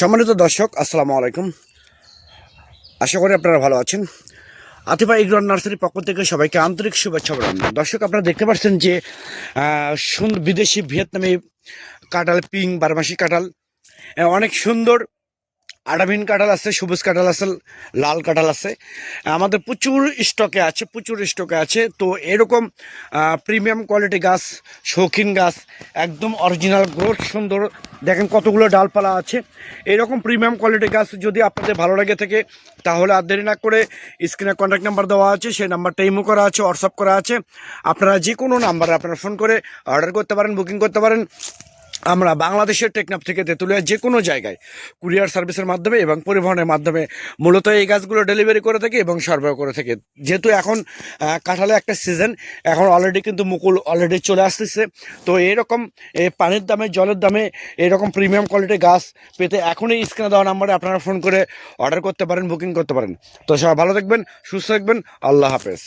সম্মানিত দর্শক, আসসালামু আলাইকুম। আশা করি আপনারা ভালো আছেন। আতিফা এগ্রো নার্সারির পক্ষ থেকে সবাইকে আন্তরিক শুভেচ্ছা অভিনন্দন। দর্শক, আপনারা দেখতে পাচ্ছেন যে বিদেশি ভিয়েতনামি কাঁঠাল, পিং বারমাসি কাঁঠাল, অনেক সুন্দর আড়াবিন কাঁঠাল আছে, সবুজ কাঁঠাল আছে, লাল কাঁঠাল আছে। আমাদের প্রচুর স্টকে আছে। তো এরকম প্রিমিয়াম কোয়ালিটি গাছ, শৌখিন গাছ, একদম অরিজিনাল গ্রোথ সুন্দর, দেখেন কতগুলো ডালপালা আছে। এরকম প্রিমিয়াম কোয়ালিটি গাছ যদি আপনাদের ভালো লাগে থাকে, তাহলে আর দেরি না করে স্ক্রিনে কন্ট্যাক্ট নাম্বার দেওয়া আছে, সেই নাম্বারটা ইমো করা আছে, হোয়াটসঅ্যাপ করা আছে। আপনারা যে কোনো নাম্বারে আপনারা ফোন করে অর্ডার করতে পারেন, বুকিং করতে পারেন। আমরা বাংলাদেশের টেকনাফ থেকে তেঁতুলিয়া যে কোনো জায়গায় কুরিয়ার সার্ভিসের মাধ্যমে এবং পরিবহনের মাধ্যমে মূলত এই গাছগুলো ডেলিভারি করে থাকি এবং সরবরাহ করে থাকি। যেহেতু এখন কাঁঠালে একটা সিজন, এখন অলরেডি কিন্তু মুকুল অলরেডি চলে আসতেছে। তো এইরকম পানির দামে, জলের দামে এরকম প্রিমিয়াম কোয়ালিটির গাছ পেতে এখনই স্ক্রিনে দেওয়া নাম্বারে আপনারা ফোন করে অর্ডার করতে পারেন, বুকিং করতে পারেন। তো সবাই ভালো থাকবেন, সুস্থ থাকবেন। আল্লাহ হাফেজ।